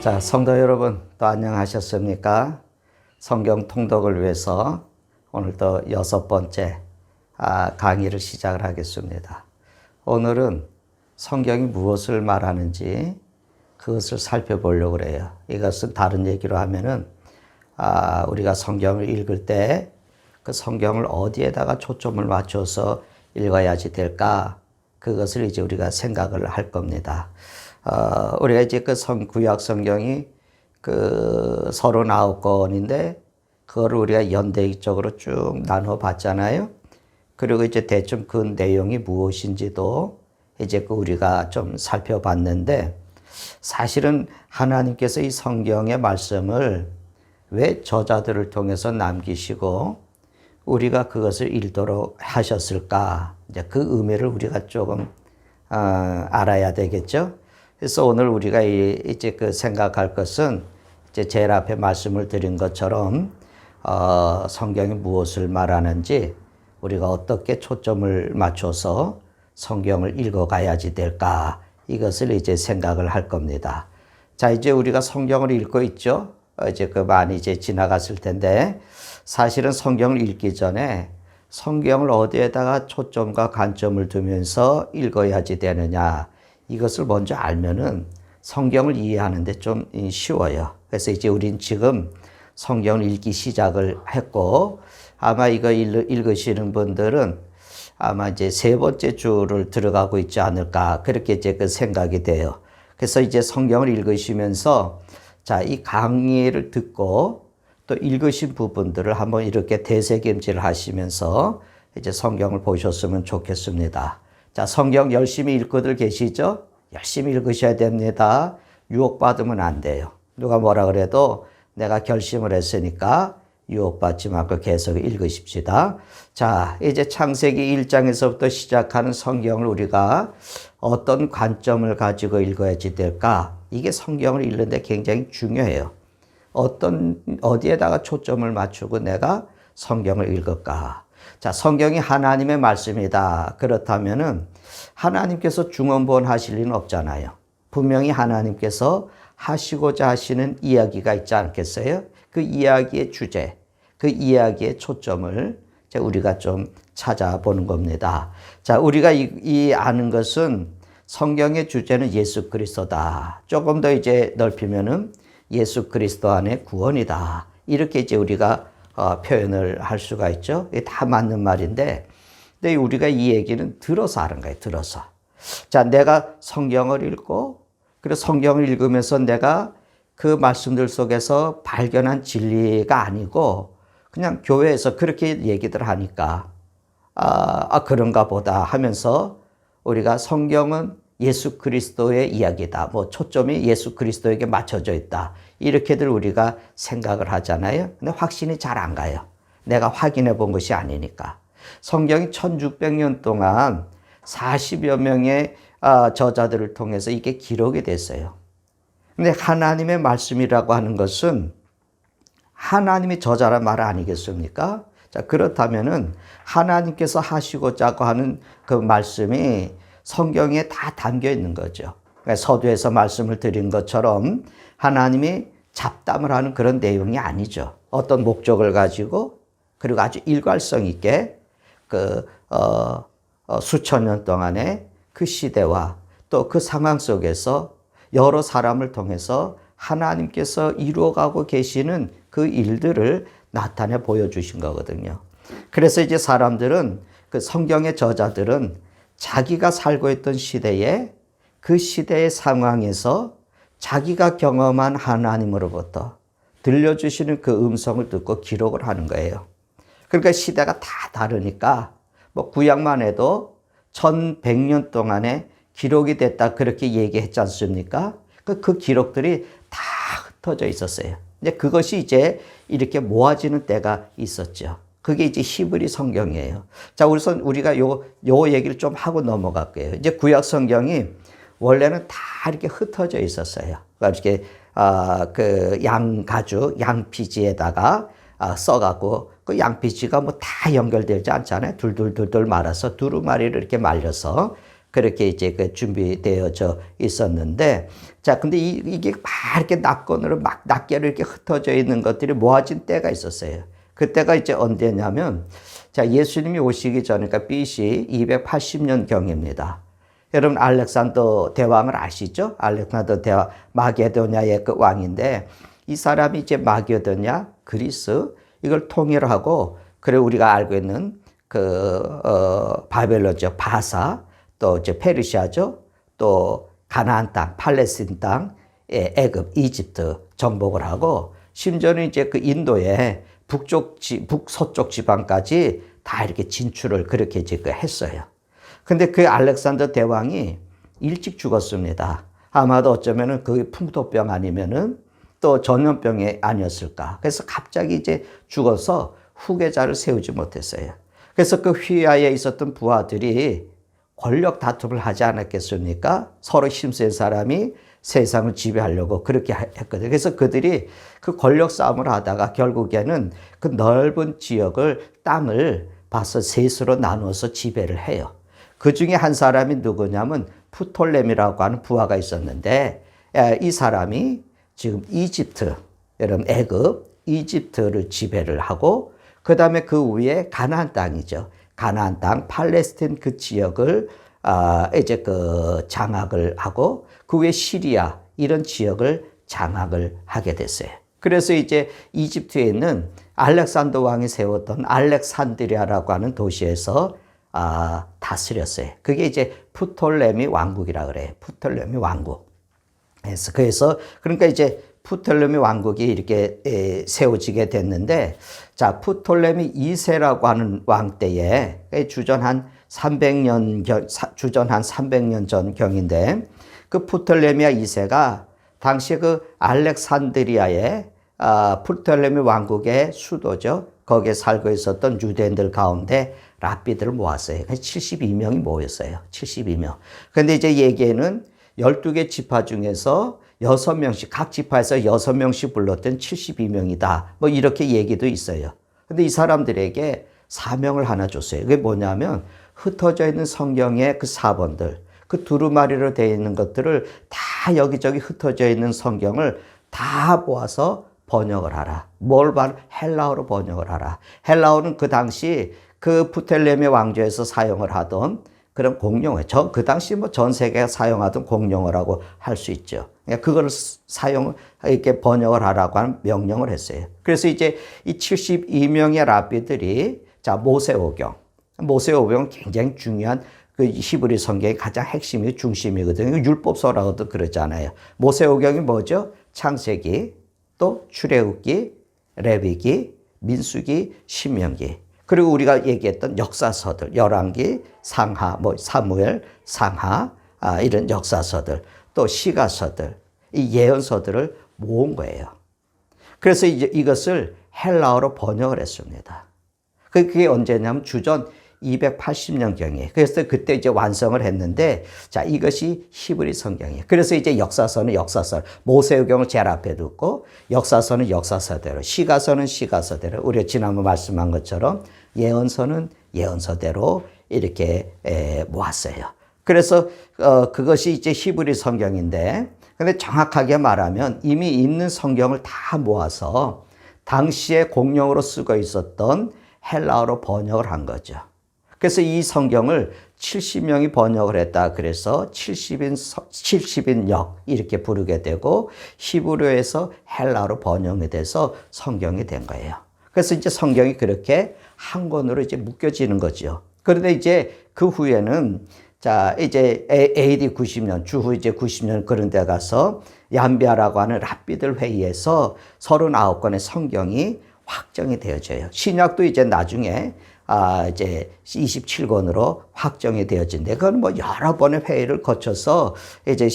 자, 성도 여러분, 또 안녕하셨습니까? 성경 통독을 위해서 오늘 또 6번째 강의를 시작을 하겠습니다. 오늘은 성경이 무엇을 말하는지 그것을 살펴보려고 그래요. 이것은 다른 얘기로 하면은 우리가 성경을 읽을 때 그 성경을 어디에다가 초점을 맞춰서 읽어야지 될까? 그것을 이제 우리가 생각을 할 겁니다. 우리가 이제 그 구약 성경이 그 39권인데 그거를 우리가 연대적으로 쭉 나눠 봤잖아요. 그리고 이제 대충 그 내용이 무엇인지도 이제 그 우리가 좀 살펴봤는데, 사실은 하나님께서 이 성경의 말씀을 왜 저자들을 통해서 남기시고 우리가 그것을 읽도록 하셨을까? 이제 그 의미를 우리가 조금 알아야 되겠죠. 그래서 오늘 우리가 이제 그 생각할 것은 이제 제일 앞에 말씀을 드린 것처럼 성경이 무엇을 말하는지 우리가 어떻게 초점을 맞춰서 성경을 읽어가야지 될까, 이것을 이제 생각을 할 겁니다. 자, 이제 우리가 성경을 읽고 있죠. 이제 그 많이 이제 지나갔을 텐데, 사실은 성경을 읽기 전에 성경을 어디에다가 초점과 관점을 두면서 읽어야지 되느냐, 이것을 먼저 알면은 성경을 이해하는데 좀 쉬워요. 그래서 이제 우린 지금 성경을 읽기 시작을 했고, 아마 이거 읽으시는 분들은 아마 이제 3번째 주를 들어가고 있지 않을까, 그렇게 이제 그 생각이 돼요. 그래서 이제 성경을 읽으시면서 자, 이 강의를 듣고 또 읽으신 부분들을 한번 이렇게 되새김질 하시면서 이제 성경을 보셨으면 좋겠습니다. 자, 성경 열심히 읽고들 계시죠? 열심히 읽으셔야 됩니다. 유혹받으면 안 돼요. 누가 뭐라 그래도 내가 결심을 했으니까 유혹받지 말고 계속 읽으십시다. 자, 이제 창세기 1장에서부터 시작하는 성경을 우리가 어떤 관점을 가지고 읽어야지 될까? 이게 성경을 읽는데 굉장히 중요해요. 어디에다가 초점을 맞추고 내가 성경을 읽을까? 자, 성경이 하나님의 말씀이다. 그렇다면은 하나님께서 중언부언 하실 리는 없잖아요. 분명히 하나님께서 하시고자 하시는 이야기가 있지 않겠어요? 그 이야기의 주제, 그 이야기의 초점을 우리가 좀 찾아보는 겁니다. 자, 우리가 아는 것은 성경의 주제는 예수 그리스도다. 조금 더 이제 넓히면은 예수 그리스도 안에 구원이다. 이렇게 이제 우리가 표현을 할 수가 있죠. 이게 다 맞는 말인데, 근데 우리가 이 얘기는 들어서 하는 거예요. 들어서. 자, 내가 성경을 읽고, 그리고 성경을 읽으면서 내가 그 말씀들 속에서 발견한 진리가 아니고 그냥 교회에서 그렇게 얘기들 하니까 그런가 보다 하면서 우리가 성경은 예수 그리스도의 이야기다. 뭐 초점이 예수 그리스도에게 맞춰져 있다. 이렇게들 우리가 생각을 하잖아요. 근데 확신이 잘 안 가요. 내가 확인해 본 것이 아니니까. 성경이 1600년 동안 40여 명의 저자들을 통해서 이게 기록이 됐어요. 근데 하나님의 말씀이라고 하는 것은 하나님이 저자란 말 아니겠습니까? 자, 그렇다면은 하나님께서 하시고자 하는 그 말씀이 성경에 다 담겨 있는 거죠. 그러니까 서두에서 말씀을 드린 것처럼 하나님이 잡담을 하는 그런 내용이 아니죠. 어떤 목적을 가지고 그리고 아주 일관성 있게 수천 년 동안의 그 시대와 또 그 상황 속에서 여러 사람을 통해서 하나님께서 이루어가고 계시는 그 일들을 나타내 보여주신 거거든요. 그래서 이제 사람들은, 그 성경의 저자들은 자기가 살고 있던 시대에 그 시대의 상황에서 자기가 경험한 하나님으로부터 들려주시는 그 음성을 듣고 기록을 하는 거예요. 그러니까 시대가 다 다르니까 뭐 구약만 해도 1100년 동안에 기록이 됐다 그렇게 얘기했지 않습니까? 그 기록들이 다 흩어져 있었어요. 이제 그것이 이제 이렇게 모아지는 때가 있었죠. 그게 이제 히브리 성경이에요. 자, 우선 우리가 요 얘기를 좀 하고 넘어갈게요. 이제 구약 성경이 원래는 다 이렇게 흩어져 있었어요. 그러니까 이렇게 그 양가죽, 양피지에다가 써갖고 그 양피지가 뭐 다 연결되지 않잖아요. 둘둘둘둘 말아서 두루마리를 이렇게 말려서 그렇게 이제 그 준비되어져 있었는데, 자, 근데 이게 막 이렇게 낙건으로 막 낱개로 이렇게 흩어져 있는 것들이 모아진 때가 있었어요. 그때가 이제 언제냐면, 자, 예수님이 오시기 전에, 그러니까 BC 280년 경입니다. 여러분, 알렉산더 대왕을 아시죠? 알렉산더 대왕, 마게도냐의 그 왕인데, 이 사람이 이제 마게도냐, 그리스, 이걸 통일하고, 그리고 우리가 알고 있는 바벨론죠. 바사, 또 이제 페르시아죠. 또 가나안 땅, 팔레스틴 땅, 애굽, 이집트 정복을 하고, 심지어는 이제 그 인도의 북서쪽 지방까지 다 이렇게 진출을 그렇게 이제 했어요. 근데 그 알렉산더 대왕이 일찍 죽었습니다. 아마도 어쩌면은 그 풍토병 아니면은 또 전염병이 아니었을까. 그래서 갑자기 이제 죽어서 후계자를 세우지 못했어요. 그래서 그 휘하에 있었던 부하들이 권력 다툼을 하지 않았겠습니까? 서로 힘센 사람이 세상을 지배하려고 그렇게 했거든요. 그래서 그들이 그 권력 싸움을 하다가 결국에는 그 넓은 지역을, 땅을 봐서 셋으로 나누어서 지배를 해요. 그 중에 한 사람이 누구냐면 프톨레미라고 하는 부하가 있었는데, 이 사람이 지금 이집트, 여러분 애굽, 이집트를 지배를 하고, 그 다음에 그 위에 가나안 땅이죠. 가나안 땅, 팔레스틴 그 지역을 이제 그 장악을 하고, 그 위에 시리아 이런 지역을 장악을 하게 됐어요. 그래서 이제 이집트에 있는 알렉산더 왕이 세웠던 알렉산드리아라고 하는 도시에서 다스렸어요. 그게 이제 프톨레미 왕국이라 그래요. 프톨레미 왕국. 그래서 그러니까 이제 프톨레미 왕국이 이렇게 세워지게 됐는데, 자, 프톨레미 2세라고 하는 왕 때에 주전 한 300년 전 경인데, 그 프톨레미아 2세가 당시 그 알렉산드리아의 프톨레미 왕국의 수도죠. 거기에 살고 있었던 유대인들 가운데 랍비들을 모았어요. 72명이 모였어요. 72명. 근데 이제 얘기에는 12개 지파 중에서 6명씩, 각 지파에서 6명씩 불렀던 72명이다. 뭐 이렇게 얘기도 있어요. 근데 이 사람들에게 사명을 하나 줬어요. 그게 뭐냐면 흩어져 있는 성경의 그 사본들, 그 두루마리로 되어 있는 것들을 다 여기저기 흩어져 있는 성경을 다 모아서 번역을 하라. 헬라어로 번역을 하라. 헬라어는 그 당시 그 프톨레미 왕조에서 사용을 하던 그런 공용어, 그 당시 뭐 전 세계가 사용하던 공용어라고 할 수 있죠. 그걸 이렇게 번역을 하라고 하는 명령을 했어요. 그래서 이제 이 72명의 랍비들이, 자, 모세오경은 굉장히 중요한 그 히브리 성경의 가장 핵심이 중심이거든요. 율법서라고도 그러잖아요. 모세오경이 뭐죠? 창세기, 또 출애굽기, 레위기, 민수기, 신명기. 그리고 우리가 얘기했던 역사서들, 열왕기, 상하, 뭐 사무엘, 상하, 이런 역사서들, 또 시가서들, 이 예언서들을 모은 거예요. 그래서 이제 이것을 헬라어로 번역을 했습니다. 그게 언제냐면 주전 280년경이에요. 그래서 그때 이제 완성을 했는데, 자, 이것이 히브리 성경이에요. 그래서 이제 역사서는 역사서, 모세오경을 제일 앞에 두고, 역사서는 역사서대로, 시가서는 시가서대로, 우리가 지난번 말씀한 것처럼 예언서는 예언서대로 이렇게 모았어요. 그래서 그것이 이제 히브리 성경인데, 근데 정확하게 말하면 이미 있는 성경을 다 모아서 당시에 공용어로 쓰고 있었던 헬라어로 번역을 한 거죠. 그래서 이 성경을 70명이 번역을 했다. 그래서 70인역 이렇게 부르게 되고, 히브리어에서 헬라어로 번역이 돼서 성경이 된 거예요. 그래서 이제 성경이 그렇게 한 권으로 이제 묶여지는 거죠. 그런데 이제 그 후에는, 자, 이제 AD 90년, 주후 이제 90년 그런 데 가서 얀비아라고 하는 랍비들 회의에서 39권의 성경이 확정이 되어져요. 신약도 이제 나중에 이제 27권으로 확정이 되어진데, 그건 뭐 여러 번의 회의를 거쳐서 이제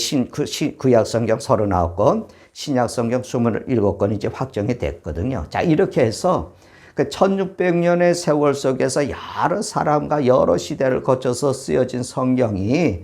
구약 성경 39권, 신약 성경 27권이 이제 확정이 됐거든요. 자, 이렇게 해서 그 1600년의 세월 속에서 여러 사람과 여러 시대를 거쳐서 쓰여진 성경이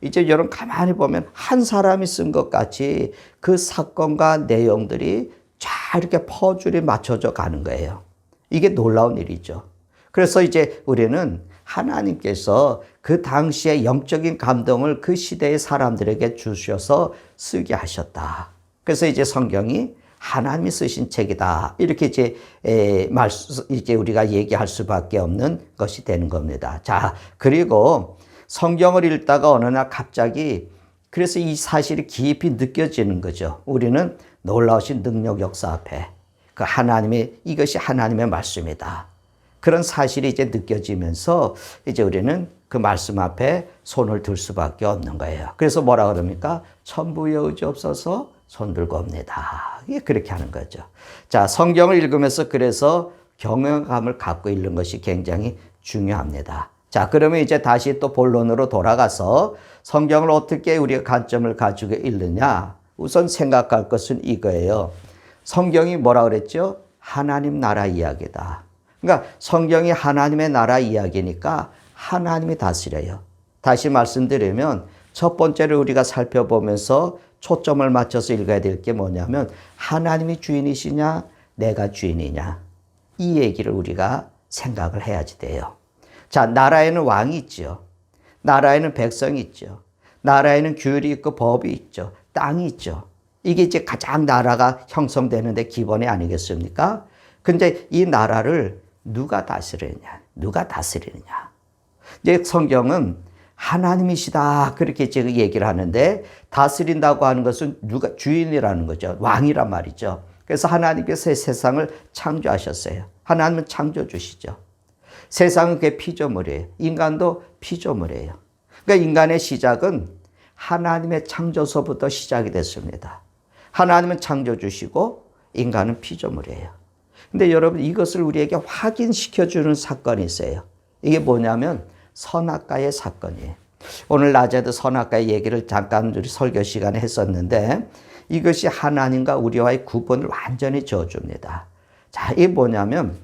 이제 여러분 가만히 보면 한 사람이 쓴 것 같이 그 사건과 내용들이 잘 이렇게 퍼즐이 맞춰져 가는 거예요. 이게 놀라운 일이죠. 그래서 이제 우리는 하나님께서 그 당시에 영적인 감동을 그 시대의 사람들에게 주셔서 쓰게 하셨다. 그래서 이제 성경이 하나님이 쓰신 책이다. 이렇게 이제 우리가 얘기할 수밖에 없는 것이 되는 겁니다. 자, 그리고 성경을 읽다가 어느 날 갑자기 그래서 이 사실이 깊이 느껴지는 거죠. 우리는 놀라우신 능력 역사 앞에 그 이것이 하나님의 말씀이다. 그런 사실이 이제 느껴지면서 이제 우리는 그 말씀 앞에 손을 들 수밖에 없는 거예요. 그래서 뭐라 그럽니까? 천부의 의지 없어서 손 들고 옵니다. 이게 그렇게 하는 거죠. 자, 성경을 읽으면서 그래서 경외감을 갖고 읽는 것이 굉장히 중요합니다. 자, 그러면 이제 다시 또 본론으로 돌아가서 성경을 어떻게 우리가 관점을 가지고 읽느냐? 우선 생각할 것은 이거예요. 성경이 뭐라 그랬죠? 하나님 나라 이야기다. 그러니까 성경이 하나님의 나라 이야기니까 하나님이 다스려요. 다시 말씀드리면 첫 번째로 우리가 살펴보면서 초점을 맞춰서 읽어야 될 게 뭐냐면 하나님이 주인이시냐 내가 주인이냐 이 얘기를 우리가 생각을 해야지 돼요. 자, 나라에는 왕이 있죠. 나라에는 백성이 있죠. 나라에는 규율이 있고 법이 있죠. 땅이 있죠. 이게 이제 가장 나라가 형성되는데 기본이 아니겠습니까? 근데 이 나라를 누가 다스리느냐? 누가 다스리느냐? 이제 성경은 하나님이시다 그렇게 이제 얘기를 하는데 다스린다고 하는 것은 누가 주인이라는 거죠. 왕이란 말이죠. 그래서 하나님께서 세상을 창조하셨어요. 하나님은 창조주시죠. 세상은 그게 피조물이에요. 인간도 피조물이에요. 그러니까 인간의 시작은 하나님의 창조서부터 시작이 됐습니다. 하나님은 창조주시고 인간은 피조물이에요. 근데 여러분 이것을 우리에게 확인시켜주는 사건이 있어요. 이게 뭐냐면 선악과의 사건이에요. 오늘 낮에도 선악과의 얘기를 잠깐 우리 설교 시간에 했었는데 이것이 하나님과 우리와의 구분을 완전히 저어줍니다. 자, 이게 뭐냐면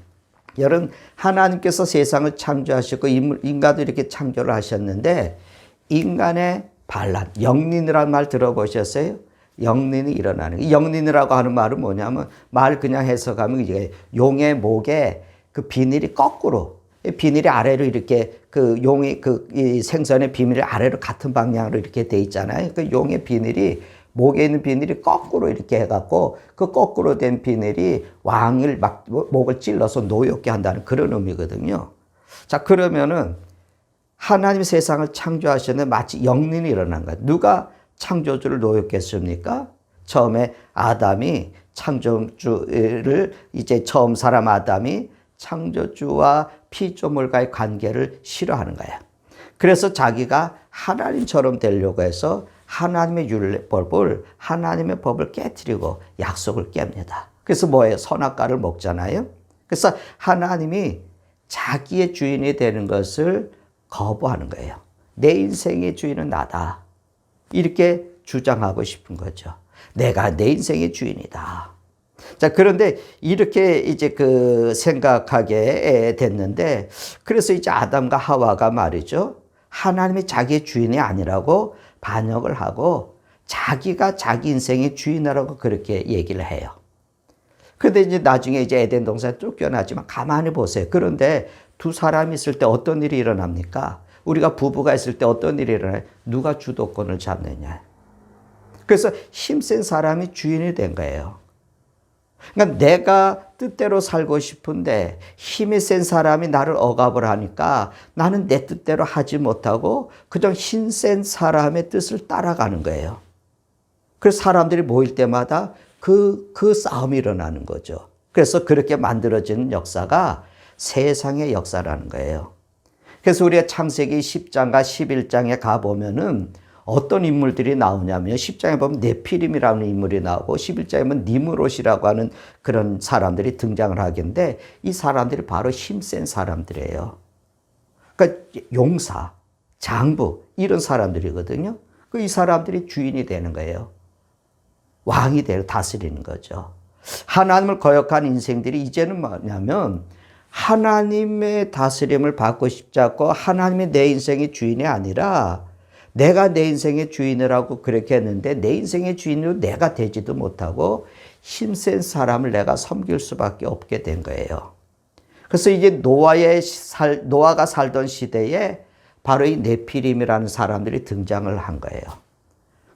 여러분 하나님께서 세상을 창조하셨고 인간도 이렇게 창조를 하셨는데 인간의 반란, 영린이라는 말 들어보셨어요? 영린이 일어나는 거. 영린이라고 하는 말은 뭐냐면 말 그냥 해석하면 이제 용의 목에 그 비늘이 거꾸로 비늘이 아래로 이렇게 그 용의 이 생선의 비늘이 아래로 같은 방향으로 이렇게 돼 있잖아요. 그 용의 비늘이 목에 있는 비늘이 거꾸로 이렇게 해갖고 그 거꾸로 된 비늘이 왕을 막 목을 찔러서 노엽게 한다는 그런 의미거든요. 자, 그러면은 하나님이 세상을 창조하셨는데 마치 영린이 일어난 거예요. 누가 창조주를 노엽겠습니까? 처음에 아담이 창조주를 이제 처음 사람 아담이 창조주와 피조물과의 관계를 싫어하는 거예요. 그래서 자기가 하나님처럼 되려고 해서 하나님의 율법을 하나님의 법을 깨트리고 약속을 깹니다. 그래서 뭐예요? 선악과를 먹잖아요. 그래서 하나님이 자기의 주인이 되는 것을 거부하는 거예요. 내 인생의 주인은 나다. 이렇게 주장하고 싶은 거죠. 내가 내 인생의 주인이다. 자, 그런데 이렇게 이제 그 생각하게 됐는데 그래서 이제 아담과 하와가 말이죠. 하나님이 자기의 주인이 아니라고 반역을 하고 자기가 자기 인생의 주인이라고 그렇게 얘기를 해요. 그런데 이제 나중에 이제 에덴 동산에 쫓겨나지만 가만히 보세요. 그런데 두 사람이 있을 때 어떤 일이 일어납니까? 우리가 부부가 있을 때 어떤 일이 일어나요? 누가 주도권을 잡느냐. 그래서 힘센 사람이 주인이 된 거예요. 그러니까 내가 뜻대로 살고 싶은데 힘이 센 사람이 나를 억압을 하니까 나는 내 뜻대로 하지 못하고 그저 힘센 사람의 뜻을 따라가는 거예요. 그래서 사람들이 모일 때마다 그 싸움이 일어나는 거죠. 그래서 그렇게 만들어지는 역사가 세상의 역사라는 거예요. 그래서 우리가 창세기 10장과 11장에 가보면은 어떤 인물들이 나오냐면 10장에 보면 네피림이라는 인물이 나오고 11장에 보면 니므롯이라고 하는 그런 사람들이 등장을 하겠는데 이 사람들이 바로 힘센 사람들이에요. 그러니까 용사, 장부 이런 사람들이거든요. 이 사람들이 주인이 되는 거예요. 왕이 되고 다스리는 거죠. 하나님을 거역한 인생들이 이제는 뭐냐면 하나님의 다스림을 받고 싶지 않고 하나님이 내 인생의 주인이 아니라 내가 내 인생의 주인이라고 그렇게 했는데 내 인생의 주인으로 내가 되지도 못하고 힘센 사람을 내가 섬길 수밖에 없게 된 거예요. 그래서 이제 노아가 살던 시대에 바로 이 네피림이라는 사람들이 등장을 한 거예요.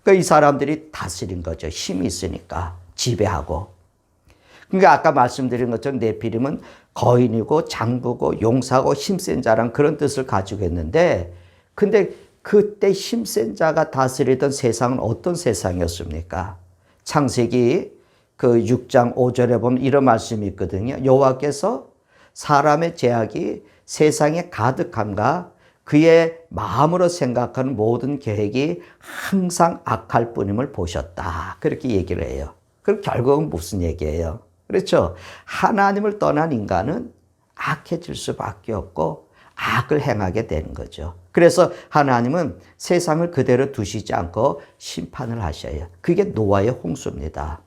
그러니까 이 사람들이 다스린 거죠. 힘이 있으니까 지배하고. 그러니까 아까 말씀드린 것처럼 네피림은 거인이고 장부고 용사고 힘센 자란 그런 뜻을 가지고 있는데, 근데 그때 힘센 자가 다스리던 세상은 어떤 세상이었습니까? 창세기 그 6장 5절에 보면 이런 말씀이 있거든요. 여호와께서 사람의 죄악이 세상에 가득함과 그의 마음으로 생각하는 모든 계획이 항상 악할 뿐임을 보셨다. 그렇게 얘기를 해요. 그럼 결국은 무슨 얘기예요? 그렇죠. 하나님을 떠난 인간은 악해질 수밖에 없고 악을 행하게 되는 거죠. 그래서 하나님은 세상을 그대로 두시지 않고 심판을 하셔요. 그게 노아의 홍수입니다.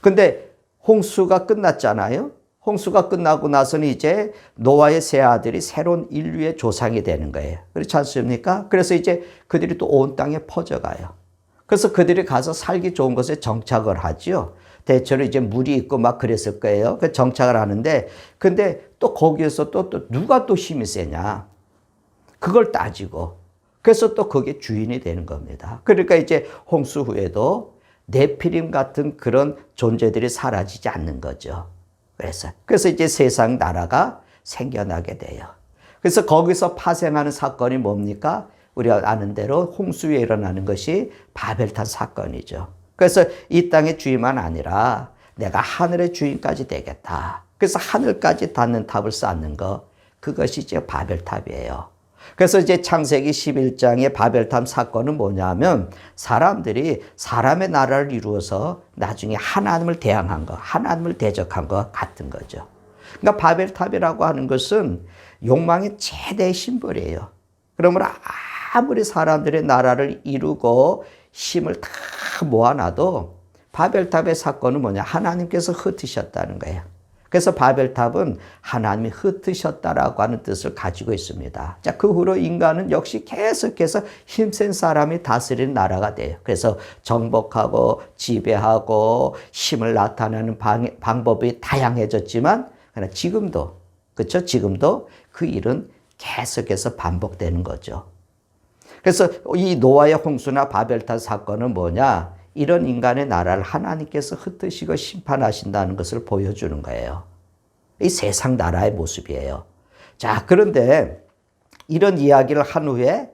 근데 홍수가 끝났잖아요. 홍수가 끝나고 나서는 이제 노아의 세 아들이 새로운 인류의 조상이 되는 거예요. 그렇지 않습니까? 그래서 이제 그들이 또 온 땅에 퍼져가요. 그래서 그들이 가서 살기 좋은 곳에 정착을 하죠. 대체로 이제 물이 있고 막 그랬을 거예요. 그 정착을 하는데, 근데 또 거기에서 또 누가 또 힘이 세냐? 그걸 따지고, 그래서 또 그게 주인이 되는 겁니다. 그러니까 이제 홍수 후에도 네피림 같은 그런 존재들이 사라지지 않는 거죠. 그래서 이제 세상 나라가 생겨나게 돼요. 그래서 거기서 파생하는 사건이 뭡니까? 우리가 아는 대로 홍수에 일어나는 것이 바벨탑 사건이죠. 그래서 이 땅의 주인만 아니라 내가 하늘의 주인까지 되겠다. 그래서 하늘까지 닿는 탑을 쌓는 거, 그것이 이제 바벨탑이에요. 그래서 이제 창세기 11장의 바벨탑 사건은 뭐냐면 사람들이 사람의 나라를 이루어서 나중에 하나님을 대항한 거, 하나님을 대적한 것 같은 거죠. 그러니까 바벨탑이라고 하는 것은 욕망의 최대 심벌이에요. 그러므로 아무리 사람들의 나라를 이루고 힘을 다 모아놔도 바벨탑의 사건은 뭐냐? 하나님께서 흩으셨다는 거예요. 그래서 바벨탑은 하나님이 흩으셨다라고 하는 뜻을 가지고 있습니다. 자, 그 후로 인간은 역시 계속해서 힘센 사람이 다스리는 나라가 돼요. 그래서 정복하고 지배하고 힘을 나타내는 방법이 다양해졌지만, 그러나 지금도, 그렇죠? 지금도 그 일은 계속해서 반복되는 거죠. 그래서 이 노아의 홍수나 바벨탑 사건은 뭐냐? 이런 인간의 나라를 하나님께서 흩으시고 심판하신다는 것을 보여주는 거예요. 이 세상 나라의 모습이에요. 자, 그런데 이런 이야기를 한 후에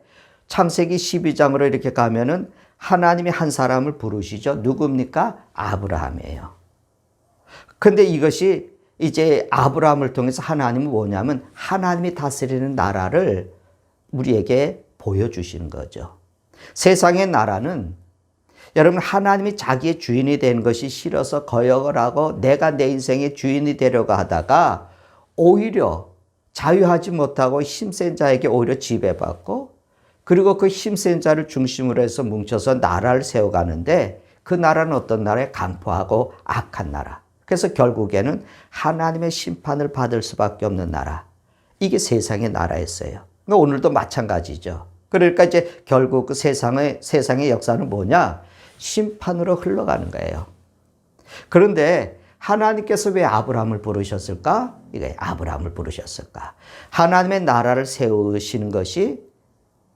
창세기 12장으로 이렇게 가면은 하나님이 한 사람을 부르시죠. 누굽니까? 아브라함이에요. 근데 이것이 이제 아브라함을 통해서 하나님은 뭐냐면 하나님이 다스리는 나라를 우리에게 보여주시는 거죠. 세상의 나라는 여러분, 하나님이 자기의 주인이 되는 것이 싫어서 거역을 하고 내가 내 인생의 주인이 되려고 하다가 오히려 자유하지 못하고 힘센 자에게 오히려 지배받고, 그리고 그 힘센 자를 중심으로 해서 뭉쳐서 나라를 세워가는데, 그 나라는 어떤 나라에 강포하고 악한 나라. 그래서 결국에는 하나님의 심판을 받을 수밖에 없는 나라. 이게 세상의 나라였어요. 그러니까 오늘도 마찬가지죠. 그러니까 이제 결국 그 세상의 역사는 뭐냐? 심판으로 흘러가는 거예요. 그런데 하나님께서 왜 아브라함을 부르셨을까? 이게 아브라함을 부르셨을까? 하나님의 나라를 세우시는 것이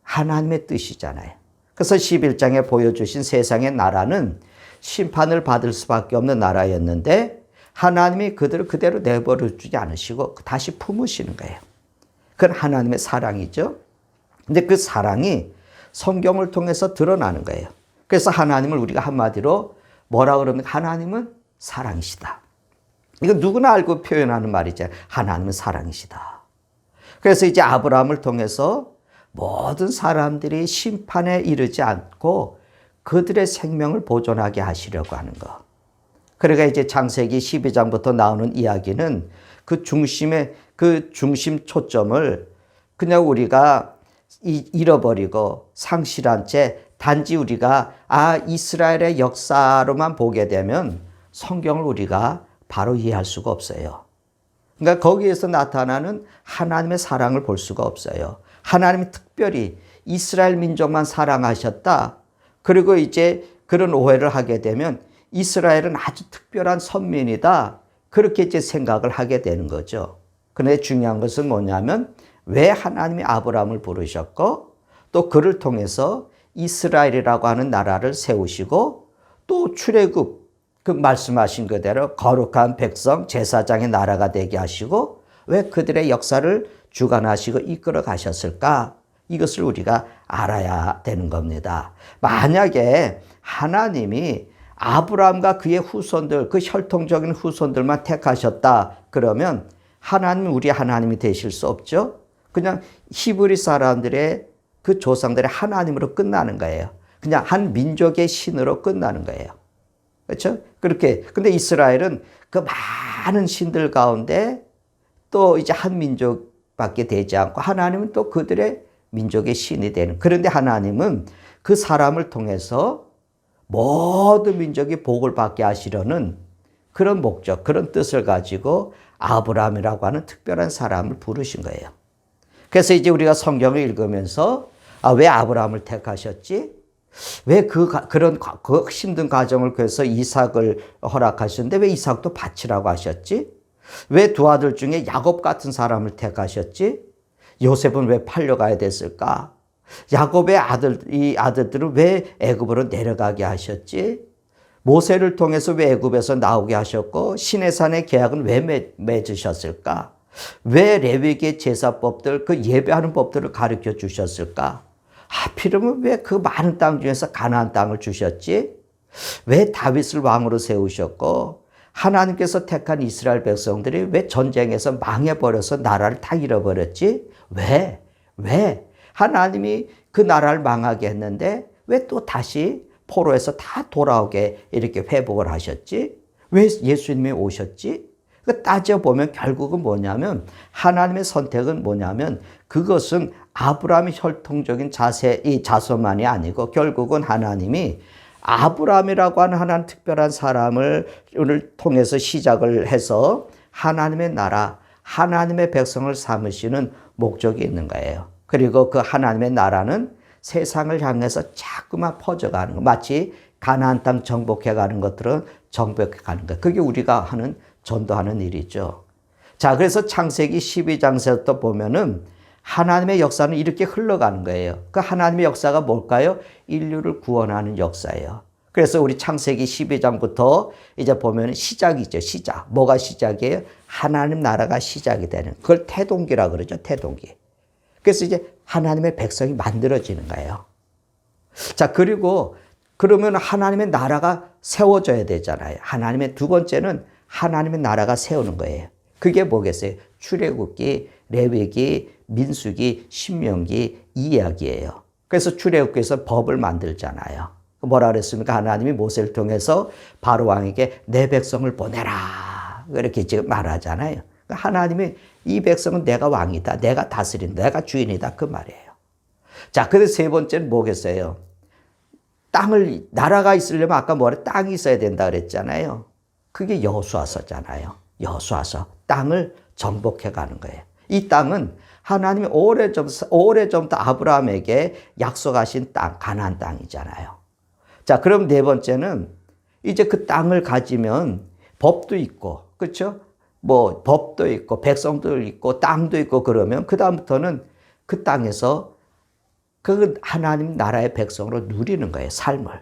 하나님의 뜻이잖아요. 그래서 11장에 보여주신 세상의 나라는 심판을 받을 수밖에 없는 나라였는데 하나님이 그들을 그대로 내버려 주지 않으시고 다시 품으시는 거예요. 그건 하나님의 사랑이죠. 근데 그 사랑이 성경을 통해서 드러나는 거예요. 그래서 하나님을 우리가 한마디로 뭐라 그럽니까? 하나님은 사랑이시다. 이거 누구나 알고 표현하는 말이죠. 하나님은 사랑이시다. 그래서 이제 아브라함을 통해서 모든 사람들이 심판에 이르지 않고 그들의 생명을 보존하게 하시려고 하는 거. 그러니까 이제 창세기 12장부터 나오는 이야기는 그 중심 초점을 그냥 우리가 잃어버리고 상실한 채 단지 우리가 이스라엘의 역사로만 보게 되면 성경을 우리가 바로 이해할 수가 없어요. 그러니까 거기에서 나타나는 하나님의 사랑을 볼 수가 없어요. 하나님이 특별히 이스라엘 민족만 사랑하셨다. 그리고 이제 그런 오해를 하게 되면 이스라엘은 아주 특별한 선민이다. 그렇게 이제 생각을 하게 되는 거죠. 그런데 중요한 것은 뭐냐면 왜 하나님이 아브라함을 부르셨고 또 그를 통해서 이스라엘이라고 하는 나라를 세우시고 또 출애굽 그 말씀하신 그대로 거룩한 백성 제사장의 나라가 되게 하시고 왜 그들의 역사를 주관하시고 이끌어 가셨을까? 이것을 우리가 알아야 되는 겁니다. 만약에 하나님이 아브라함과 그의 후손들, 그 혈통적인 후손들만 택하셨다 그러면 하나님은 우리 하나님이 되실 수 없죠. 그냥 히브리 사람들의 그 조상들의 하나님으로 끝나는 거예요. 그냥 한 민족의 신으로 끝나는 거예요. 그렇죠? 그렇게. 근데 이스라엘은 그 많은 신들 가운데 또 이제 한 민족밖에 되지 않고 하나님은 또 그들의 민족의 신이 되는. 그런데 하나님은 그 사람을 통해서 모든 민족이 복을 받게 하시려는 그런 목적, 그런 뜻을 가지고 아브라함이라고 하는 특별한 사람을 부르신 거예요. 그래서 이제 우리가 성경을 읽으면서 왜 아브라함을 택하셨지? 왜 그런 힘든 과정을 그래서 이삭을 허락하셨는데 왜 이삭도 바치라고 하셨지? 왜 두 아들 중에 야곱 같은 사람을 택하셨지? 요셉은 왜 팔려가야 됐을까? 야곱의 이 아들들은 왜 애굽으로 내려가게 하셨지? 모세를 통해서 왜 애굽에서 나오게 하셨고 시내산의 계약은 왜 맺으셨을까? 왜 레위기의 제사법들, 그 예배하는 법들을 가르쳐 주셨을까? 하필이면 왜 그 많은 땅 중에서 가나안 땅을 주셨지? 왜 다윗을 왕으로 세우셨고 하나님께서 택한 이스라엘 백성들이 왜 전쟁에서 망해버려서 나라를 다 잃어버렸지? 왜? 하나님이 그 나라를 망하게 했는데 왜 또 다시 포로에서 다 돌아오게 이렇게 회복을 하셨지? 왜 예수님이 오셨지? 따져보면 결국은 뭐냐면 하나님의 선택은 뭐냐면 그것은 아브라함의 혈통적인 이 자손만이 아니고 결국은 하나님이 아브라함이라고 하는 하나님 특별한 사람을 통해서 시작을 해서 하나님의 나라, 하나님의 백성을 삼으시는 목적이 있는 거예요. 그리고 그 하나님의 나라는 세상을 향해서 자꾸만 퍼져가는 거. 마치 가나안 땅 정복해 가는 것들은 정복해 가는 거. 그게 우리가 하는 전도하는 일이죠. 자, 그래서 창세기 12장에서부터 보면은 하나님의 역사는 이렇게 흘러가는 거예요. 그 하나님의 역사가 뭘까요? 인류를 구원하는 역사예요. 그래서 우리 창세기 12장부터 이제 보면 시작이죠. 시작. 뭐가 시작이에요? 하나님 나라가 시작이 되는. 그걸 태동기라 그러죠. 태동기. 그래서 이제 하나님의 백성이 만들어지는 거예요. 자, 그리고 그러면 하나님의 나라가 세워져야 되잖아요. 하나님의 두 번째는 하나님의 나라가 세우는 거예요. 그게 뭐겠어요? 출애굽기, 레위기, 민수기, 신명기 이 이야기예요. 그래서 출애굽기에서 법을 만들잖아요. 뭐라 그랬습니까? 하나님이 모세를 통해서 바로 왕에게 내 백성을 보내라. 이렇게 지금 말하잖아요. 하나님이 이 백성은 내가 왕이다. 내가 다스린다. 내가 주인이다. 그 말이에요. 자, 그래서 세 번째는 뭐겠어요? 나라가 있으려면 아까 뭐래? 땅이 있어야 된다 그랬잖아요. 그게 여호수아서잖아요. 여호수아서. 땅을 정복해 가는 거예요. 이 땅은 하나님이 오래전부터 아브라함에게 약속하신 땅, 가나안 땅이잖아요. 자, 그럼 네 번째는 이제 그 땅을 가지면 법도 있고, 그렇죠? 뭐 법도 있고, 백성도 있고, 땅도 있고 그러면 그 다음부터는 그 땅에서 그 하나님 나라의 백성으로 누리는 거예요. 삶을.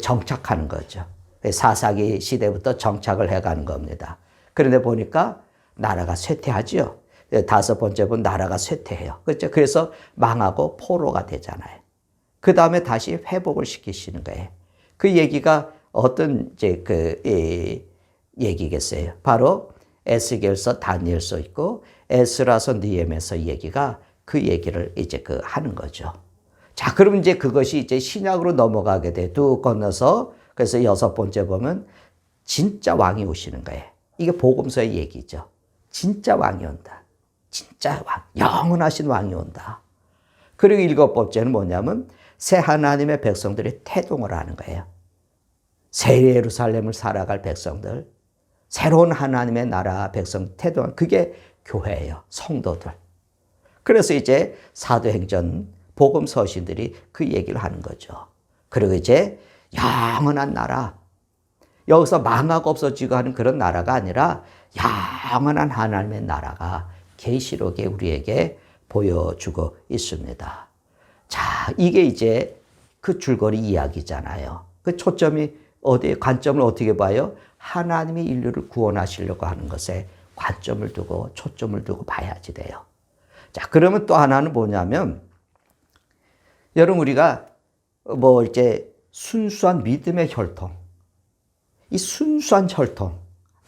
정착하는 거죠. 사사기 시대부터 정착을 해가는 겁니다. 그런데 보니까 나라가 쇠퇴하죠. 다섯 번째 본 나라가 쇠퇴해요. 그렇죠? 그래서 망하고 포로가 되잖아요. 그 다음에 다시 회복을 시키시는 거예요. 그 얘기가 어떤 얘기겠어요? 바로 에스겔서, 다니엘서 있고 에스라서, 느헤미야서 얘기가 그 얘기를 이제 하는 거죠. 자, 그럼 이제 그것이 이제 신약으로 넘어가게 돼. 쭉 건너서 그래서 여섯 번째 보면 진짜 왕이 오시는 거예요. 이게 복음서의 얘기죠. 진짜 왕이 온다. 진짜 왕, 영원하신 왕이 온다. 그리고 일곱 번째는 뭐냐면 새 하나님의 백성들이 태동을 하는 거예요. 새 예루살렘을 살아갈 백성들, 새로운 하나님의 나라 백성 태동, 그게 교회예요. 성도들. 그래서 이제 사도행전 복음 서신들이 그 얘기를 하는 거죠. 그리고 이제 영원한 나라, 여기서 망하고 없어지고 하는 그런 나라가 아니라 영원한 하나님의 나라가 계시록에 우리에게 보여주고 있습니다. 자, 이게 이제 그 줄거리 이야기잖아요. 그 초점이 어디에, 관점을 어떻게 봐요? 하나님이 인류를 구원하시려고 하는 것에 관점을 두고 초점을 두고 봐야지 돼요. 자, 그러면 또 하나는 뭐냐면, 여러분, 우리가 뭐 이제 순수한 믿음의 혈통, 이 순수한 혈통,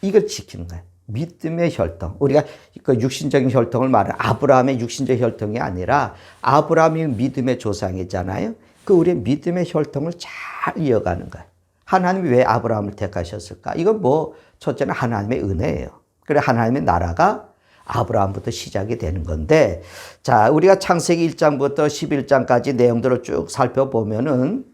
이걸 지키는 거예요. 믿음의 혈통. 우리가 그 육신적인 혈통을 말하는 아브라함의 육신적 혈통이 아니라 아브라함이 믿음의 조상이잖아요. 그 우리의 믿음의 혈통을 잘 이어가는 거예요. 하나님이 왜 아브라함을 택하셨을까? 이건 뭐 첫째는 하나님의 은혜예요. 그래 하나님의 나라가 아브라함부터 시작이 되는 건데, 자, 우리가 창세기 1장부터 11장까지 내용들을 쭉 살펴보면은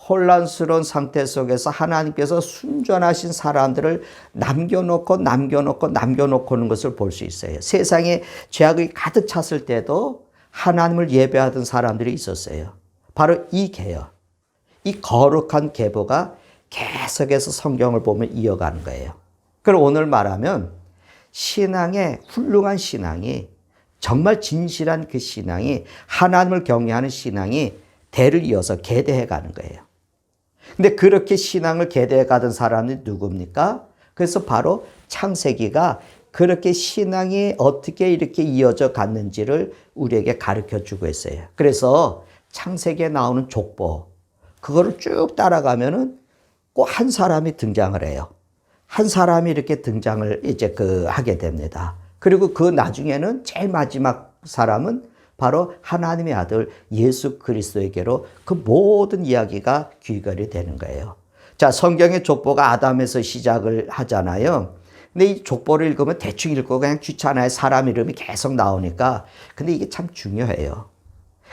혼란스러운 상태 속에서 하나님께서 순전하신 사람들을 남겨놓고는 것을 볼 수 있어요. 세상에 죄악이 가득 찼을 때도 하나님을 예배하던 사람들이 있었어요. 바로 이 계요. 이 거룩한 계보가 계속해서 성경을 보면 이어가는 거예요. 그럼 오늘 말하면 신앙의 훌륭한 신앙이, 정말 진실한 그 신앙이, 하나님을 경외하는 신앙이 대를 이어서 계대해 가는 거예요. 근데 그렇게 신앙을 계대해 가던 사람이 누굽니까? 그래서 바로 창세기가 그렇게 신앙이 어떻게 이렇게 이어져 갔는지를 우리에게 가르쳐 주고 있어요. 그래서 창세기에 나오는 족보, 그거를 쭉 따라가면은 꼭 한 사람이 등장을 해요. 한 사람이 이렇게 등장을 이제 하게 됩니다. 그리고 그 나중에는 제일 마지막 사람은 바로 하나님의 아들 예수 그리스도에게로 그 모든 이야기가 귀결이 되는 거예요. 자, 성경의 족보가 아담에서 시작을 하잖아요. 근데 이 족보를 읽으면 대충 읽고 그냥 귀찮아요. 사람 이름이 계속 나오니까. 근데 이게 참 중요해요.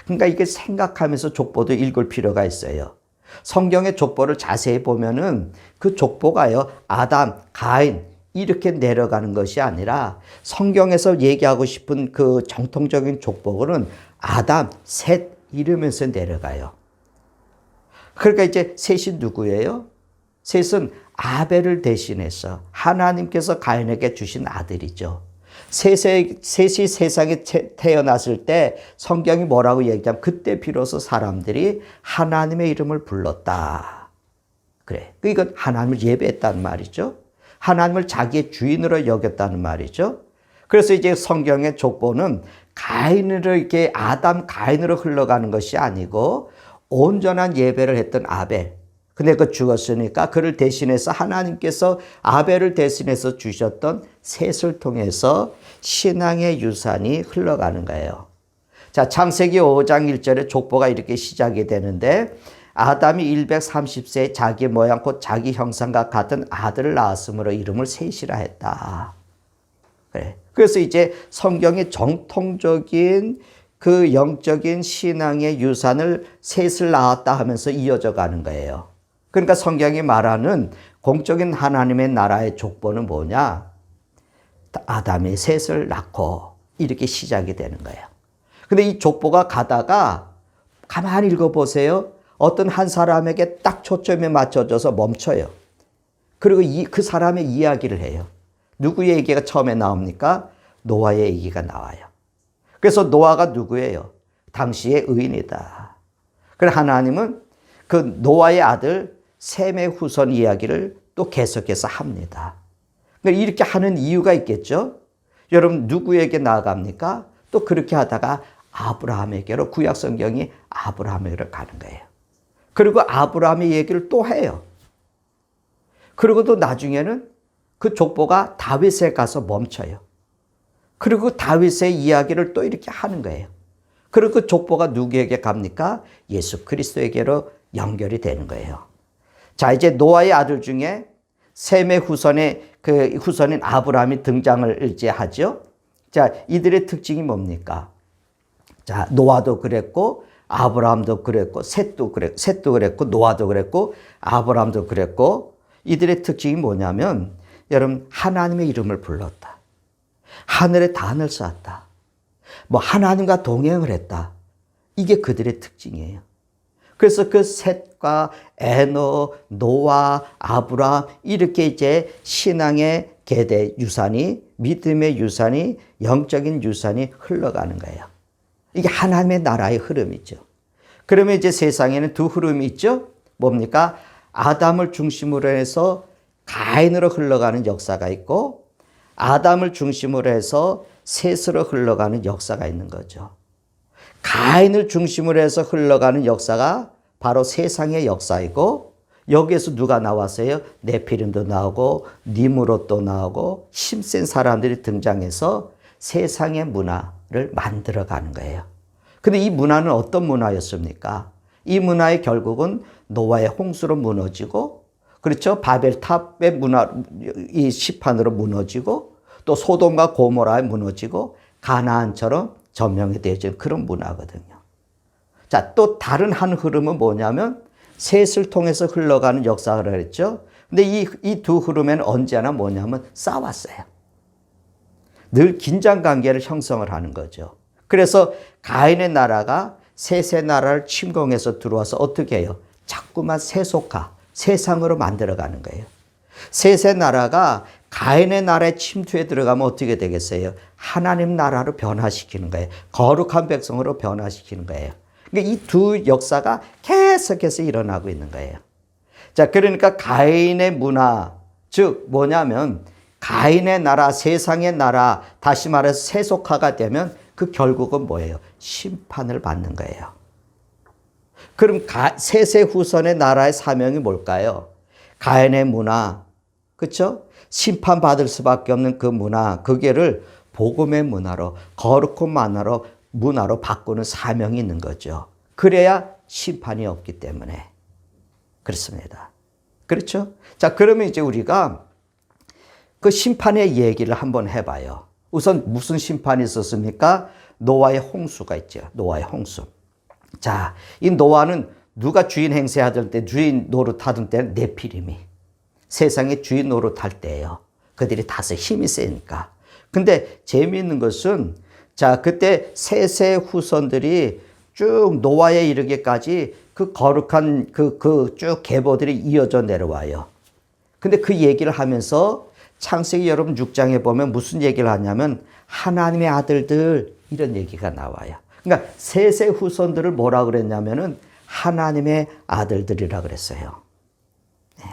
그러니까 이게 생각하면서 족보도 읽을 필요가 있어요. 성경의 족보를 자세히 보면은 그 족보가요, 아담, 가인, 이렇게 내려가는 것이 아니라 성경에서 얘기하고 싶은 그 정통적인 족보는 아담, 셋 이러면서 내려가요. 그러니까 이제 셋이 누구예요? 셋은 아벨을 대신해서 하나님께서 가인에게 주신 아들이죠. 셋이 세상에 태어났을 때 성경이 뭐라고 얘기하면 그때 비로소 사람들이 하나님의 이름을 불렀다. 그래. 이건 하나님을 예배했다는 말이죠. 하나님을 자기의 주인으로 여겼다는 말이죠. 그래서 이제 성경의 족보는 가인으로 이렇게 아담 가인으로 흘러가는 것이 아니고 온전한 예배를 했던 아벨. 근데 그 죽었으니까 그를 대신해서 하나님께서 아벨을 대신해서 주셨던 셋을 통해서 신앙의 유산이 흘러가는 거예요. 자, 창세기 5장 1절에 족보가 이렇게 시작이 되는데, 아담이 130세에 자기 모양 곧 자기 형상과 같은 아들을 낳았으므로 이름을 셋이라 했다. 그래. 그래서 이제 성경의 정통적인 그 영적인 신앙의 유산을 셋을 낳았다 하면서 이어져 가는 거예요. 그러니까 성경이 말하는 공적인 하나님의 나라의 족보는 뭐냐? 아담이 셋을 낳고 이렇게 시작이 되는 거예요. 근데 이 족보가 가다가 가만히 읽어보세요. 어떤 한 사람에게 딱 초점이 맞춰져서 멈춰요. 그리고 그 사람의 이야기를 해요. 누구의 얘기가 처음에 나옵니까? 노아의 얘기가 나와요. 그래서 노아가 누구예요? 당시의 의인이다. 그래서 하나님은 그 노아의 아들 셈의 후손 이야기를 또 계속해서 합니다. 이렇게 하는 이유가 있겠죠? 여러분, 누구에게 나아갑니까? 또 그렇게 하다가 아브라함에게로, 구약 성경이 아브라함에게로 가는 거예요. 그리고 아브라함의 얘기를 또 해요. 그리고 또 나중에는 그 족보가 다윗에 가서 멈춰요. 그리고 다윗의 이야기를 또 이렇게 하는 거예요. 그리고 그 족보가 누구에게 갑니까? 예수 그리스도에게로 연결이 되는 거예요. 자, 이제 노아의 아들 중에 셈의 후손인 아브라함이 등장을 이제 하죠. 자, 이들의 특징이 뭡니까? 자, 노아도 그랬고, 아브라함도 그랬고, 셋도 그랬고, 노아도 그랬고, 아브라함도 그랬고, 이들의 특징이 뭐냐면, 여러분, 하나님의 이름을 불렀다. 하늘에 단을 쌓았다. 뭐, 하나님과 동행을 했다. 이게 그들의 특징이에요. 그래서 그 셋과 에노, 노아, 아브라함 이렇게 이제 신앙의 계대 유산이, 믿음의 유산이, 영적인 유산이 흘러가는 거예요. 이게 하나님의 나라의 흐름이죠. 그러면 이제 세상에는 두 흐름이 있죠. 뭡니까? 아담을 중심으로 해서 가인으로 흘러가는 역사가 있고, 아담을 중심으로 해서 셋으로 흘러가는 역사가 있는 거죠. 가인을 중심으로 해서 흘러가는 역사가 바로 세상의 역사이고, 여기에서 누가 나왔어요? 네피림도 나오고 니므롯도 나오고 힘센 사람들이 등장해서 세상의 문화를 만들어가는 거예요. 근데 이 문화는 어떤 문화였습니까? 이 문화의 결국은 노아의 홍수로 무너지고, 그렇죠? 바벨탑의 문화, 이 시판으로 무너지고, 또 소돔과 고모라에 무너지고 가나안처럼 점령이 되어진 그런 문화거든요. 자, 또 다른 한 흐름은 뭐냐면 셋을 통해서 흘러가는 역사를 했죠. 근데 이 두 흐름에는 언제나 뭐냐면 싸웠어요. 늘 긴장 관계를 형성을 하는 거죠. 그래서 가인의 나라가 셋의 나라를 침공해서 들어와서 어떻게 해요? 자꾸만 세속화, 세상으로 만들어가는 거예요. 셋의 나라가 가인의 나라에 침투해 들어가면 어떻게 되겠어요? 하나님 나라로 변화시키는 거예요. 거룩한 백성으로 변화시키는 거예요. 그러니까 이 두 역사가 계속해서 일어나고 있는 거예요. 자, 그러니까 가인의 문화, 즉 뭐냐면 가인의 나라, 세상의 나라, 다시 말해서 세속화가 되면 그 결국은 뭐예요? 심판을 받는 거예요. 그럼 셋의 후손의 나라의 사명이 뭘까요? 가인의 문화, 그렇죠? 심판받을 수밖에 없는 그 문화, 그게를 복음의 문화로, 거룩한 문화로 바꾸는 사명이 있는 거죠. 그래야 심판이 없기 때문에 그렇습니다. 그렇죠? 자, 그러면 이제 우리가 그 심판의 얘기를 한번 해봐요. 우선 무슨 심판이 있었습니까? 노아의 홍수가 있죠. 노아의 홍수. 자, 이 노아는 누가 주인 행세하던 때, 주인 노릇하던 때는 네피림이 세상의 주인 노릇할 때예요. 그들이 다소 힘이 세니까. 근데 재미있는 것은, 자, 그때 셋의 후손들이 쭉 노아에 이르기까지 그 거룩한 쭉 계보들이 이어져 내려와요. 근데 그 얘기를 하면서 창세기 여러분 6장에 보면 무슨 얘기를 하냐면 하나님의 아들들 이런 얘기가 나와요. 그러니까 셋의 후손들을 뭐라 그랬냐면은 하나님의 아들들이라 그랬어요. 네.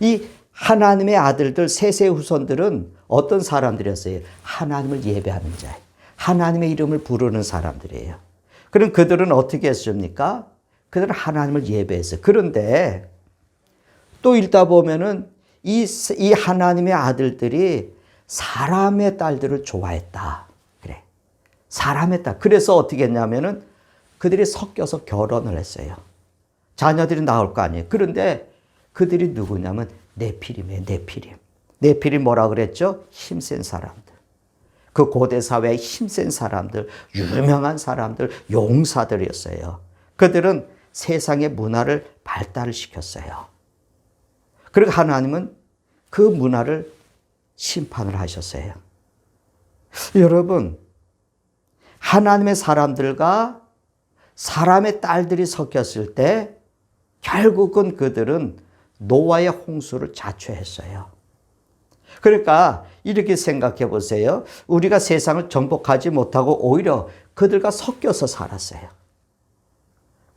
이 하나님의 아들들 셋의 후손들은 어떤 사람들이었어요? 하나님을 예배하는 자, 하나님의 이름을 부르는 사람들이에요. 그럼 그들은 어떻게 했습니까? 그들은 하나님을 예배했어요. 그런데 또 읽다 보면은 이 하나님의 아들들이 사람의 딸들을 좋아했다. 그래. 사람의 딸. 그래서 어떻게 했냐면은 그들이 섞여서 결혼을 했어요. 자녀들이 나올 거 아니에요. 그런데 그들이 누구냐면 네피림이에요. 네피림. 네피림 뭐라 그랬죠? 힘센 사람들. 그 고대 사회의 힘센 사람들, 유명한 사람들, 용사들이었어요. 그들은 세상의 문화를 발달을 시켰어요. 그리고 하나님은 그 문화를 심판을 하셨어요. 여러분, 하나님의 사람들과 사람의 딸들이 섞였을 때 결국은 그들은 노아의 홍수를 자초했어요. 그러니까 이렇게 생각해 보세요. 우리가 세상을 정복하지 못하고 오히려 그들과 섞여서 살았어요.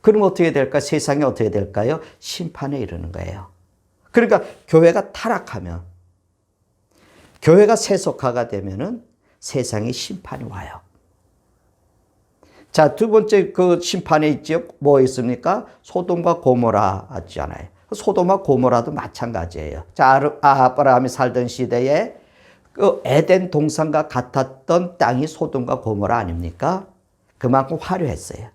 그럼 어떻게 될까? 세상이 어떻게 될까요? 심판에 이르는 거예요. 그러니까 교회가 타락하면, 교회가 세속화가 되면은 세상에 심판이 와요. 자, 두 번째 그 심판에 있죠. 뭐 있습니까? 소돔과 고모라 있잖아요. 소돔과 고모라도 마찬가지예요. 자, 아브라함이 살던 시대에 그 에덴 동산과 같았던 땅이 소돔과 고모라 아닙니까? 그만큼 화려했어요.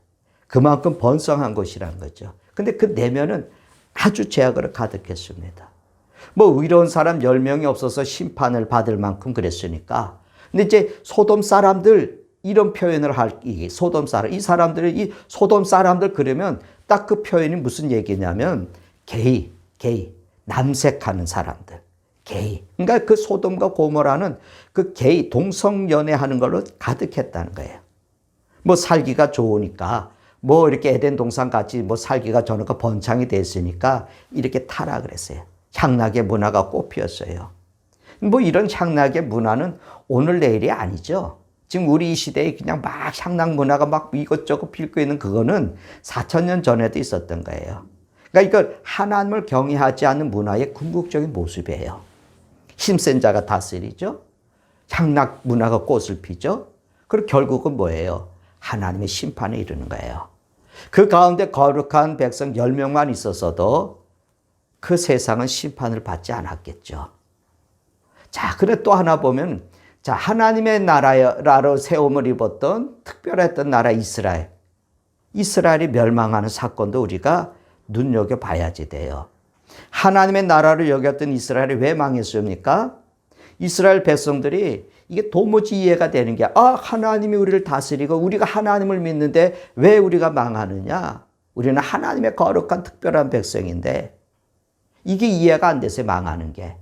그만큼 번성한 곳이라는 거죠. 근데 그 내면은 아주 죄악으로 가득했습니다. 뭐 의로운 사람 10명이 없어서 심판을 받을 만큼 그랬으니까. 근데 이제 소돔 사람들 이런 표현을 소돔 사람, 이 소돔 사람들 그러면 딱 그 표현이 무슨 얘기냐면 게이, 남색하는 사람들, 게이. 그러니까 그 소돔과 고모라는 그 게이, 동성연애하는 걸로 가득했다는 거예요. 뭐 살기가 좋으니까, 뭐 이렇게 에덴 동산 같이 뭐 살기가 좋으니까 번창이 됐으니까 이렇게 타락을 했어요. 향락의 문화가 꽃피었어요. 뭐 이런 향락의 문화는 오늘 내일이 아니죠. 지금 우리 이 시대에 그냥 막 향락 문화가 막 이것저것 필고 있는 그거는 4,000년 전에도 있었던 거예요. 그러니까 이거 하나님을 경외하지 않는 문화의 궁극적인 모습이에요. 힘센 자가 다스리죠. 향락 문화가 꽃을 피죠. 그리고 결국은 뭐예요? 하나님의 심판에 이르는 거예요. 그 가운데 거룩한 백성 10명만 있었어도 그 세상은 심판을 받지 않았겠죠. 자, 그래 또 하나 보면, 자, 하나님의 나라로 세움을 입었던 특별했던 나라 이스라엘. 이스라엘이 멸망하는 사건도 우리가 눈여겨봐야지 돼요. 하나님의 나라를 여겼던 이스라엘이 왜 망했습니까? 이스라엘 백성들이 이게 도무지 이해가 되는 게, 하나님이 우리를 다스리고 우리가 하나님을 믿는데 왜 우리가 망하느냐? 우리는 하나님의 거룩한 특별한 백성인데 이게 이해가 안 돼서 망하는 게.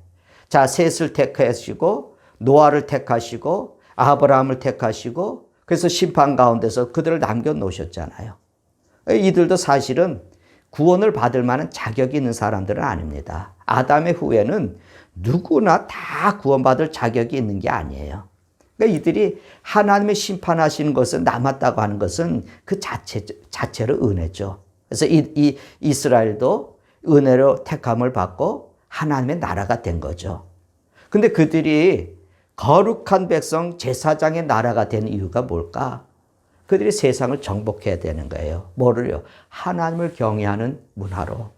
자, 셋을 택하시고 노아를 택하시고 아브라함을 택하시고 그래서 심판 가운데서 그들을 남겨놓으셨잖아요. 이들도 사실은 구원을 받을 만한 자격이 있는 사람들은 아닙니다. 아담의 후에는 누구나 다 구원받을 자격이 있는 게 아니에요. 그러니까 이들이 하나님의 심판하시는 것을 남았다고 하는 것은 그 자체로 은혜죠. 그래서 이 이스라엘도 은혜로 택함을 받고 하나님의 나라가 된 거죠. 근데 그들이 거룩한 백성 제사장의 나라가 된 이유가 뭘까? 그들이 세상을 정복해야 되는 거예요. 뭐를요? 하나님을 경외하는 문화로,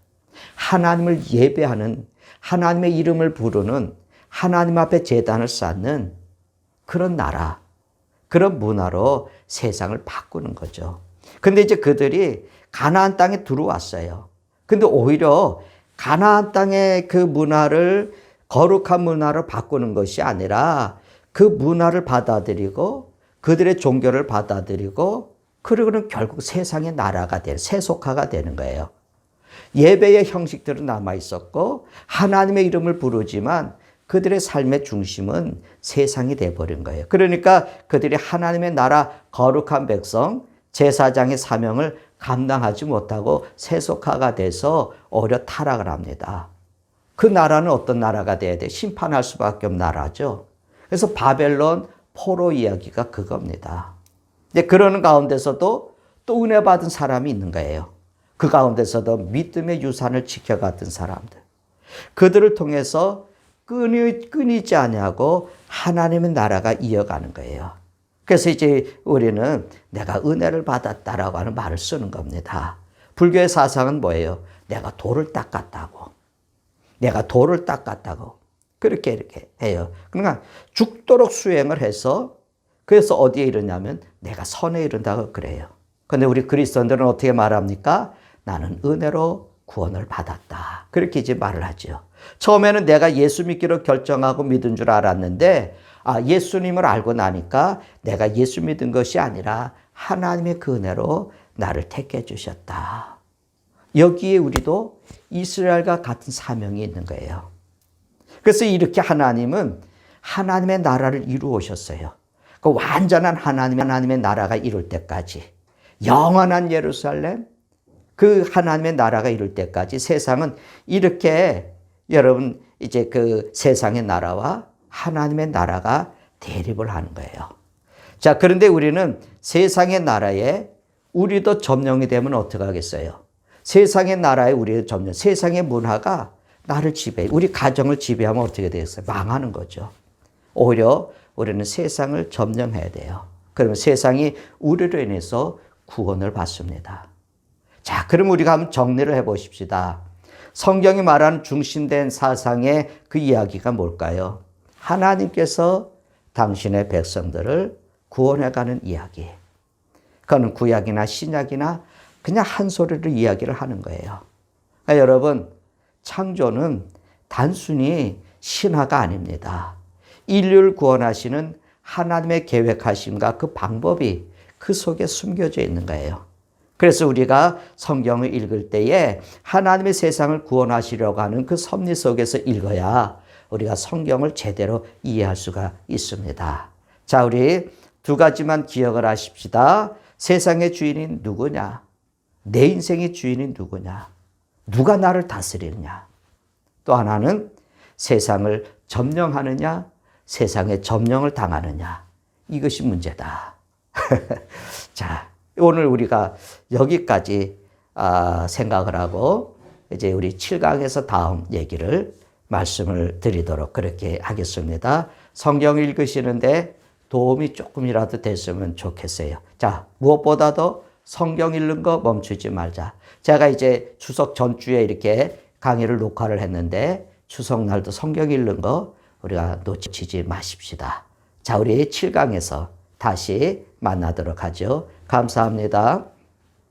하나님을 예배하는, 하나님의 이름을 부르는, 하나님 앞에 제단을 쌓는 그런 나라, 그런 문화로 세상을 바꾸는 거죠. 근데 이제 그들이 가나안 땅에 들어왔어요. 근데 오히려 가나안 땅의 그 문화를 거룩한 문화로 바꾸는 것이 아니라 그 문화를 받아들이고 그들의 종교를 받아들이고 그러고는 결국 세상의 나라가 되는, 세속화가 되는 거예요. 예배의 형식들은 남아 있었고 하나님의 이름을 부르지만 그들의 삶의 중심은 세상이 돼버린 거예요. 그러니까 그들이 하나님의 나라 거룩한 백성, 제사장의 사명을 감당하지 못하고 세속화가 돼서 오히려 타락을 합니다. 그 나라는 어떤 나라가 돼야 돼? 심판할 수밖에 없는 나라죠. 그래서 바벨론 포로 이야기가 그겁니다. 근데 그러는 가운데서도 또 은혜 받은 사람이 있는 거예요. 그 가운데서도 믿음의 유산을 지켜갔던 사람들. 그들을 통해서 끊이지 아니하고 하나님의 나라가 이어가는 거예요. 그래서 이제 우리는 내가 은혜를 받았다라고 하는 말을 쓰는 겁니다. 불교의 사상은 뭐예요? 내가 돌을 닦았다고. 내가 돌을 닦았다고. 그렇게 이렇게 해요. 그러니까 죽도록 수행을 해서 그래서 어디에 이르냐면 내가 선에 이른다고 그래요. 그런데 우리 그리스도인들은 어떻게 말합니까? 나는 은혜로 구원을 받았다. 그렇게 이제 말을 하죠. 처음에는 내가 예수 믿기로 결정하고 믿은 줄 알았는데 예수님을 알고 나니까 내가 예수 믿은 것이 아니라 하나님의 그 은혜로 나를 택해 주셨다. 여기에 우리도 이스라엘과 같은 사명이 있는 거예요. 그래서 이렇게 하나님은 하나님의 나라를 이루어오셨어요. 그 완전한 하나님의 나라가 이룰 때까지, 영원한 예루살렘, 그 하나님의 나라가 이룰 때까지 세상은 이렇게 여러분 이제 그 세상의 나라와 하나님의 나라가 대립을 하는 거예요. 자, 그런데 우리는 세상의 나라에 우리도 점령이 되면 어떻게 하겠어요? 세상의 나라에 우리도 점령, 세상의 문화가 나를 지배해, 우리 가정을 지배하면 어떻게 되겠어요? 망하는 거죠. 오히려 우리는 세상을 점령해야 돼요. 그러면 세상이 우리로 인해서 구원을 받습니다. 자, 그럼 우리가 한번 정리를 해보십시다. 성경이 말하는 중심된 사상의 그 이야기가 뭘까요? 하나님께서 당신의 백성들을 구원해가는 이야기. 그거는 구약이나 신약이나 그냥 한 소리로 이야기를 하는 거예요. 그러니까 여러분, 창조는 단순히 신화가 아닙니다. 인류를 구원하시는 하나님의 계획하심과 그 방법이 그 속에 숨겨져 있는 거예요. 그래서 우리가 성경을 읽을 때에 하나님의 세상을 구원하시려고 하는 그 섭리 속에서 읽어야 우리가 성경을 제대로 이해할 수가 있습니다. 자, 우리 두 가지만 기억을 하십시다. 세상의 주인이 누구냐? 내 인생의 주인이 누구냐? 누가 나를 다스리느냐? 또 하나는 세상을 점령하느냐? 세상에 점령을 당하느냐? 이것이 문제다. 자, 오늘 우리가 여기까지 생각을 하고 이제 우리 7강에서 다음 얘기를 말씀을 드리도록 그렇게 하겠습니다. 성경 읽으시는데 도움이 조금이라도 됐으면 좋겠어요. 자, 무엇보다도 성경 읽는 거 멈추지 말자. 제가 이제 추석 전주에 이렇게 강의를 녹화를 했는데 추석날도 성경 읽는 거 우리가 놓치지 마십시다. 자, 우리 7강에서 다시 만나도록 하죠. 감사합니다.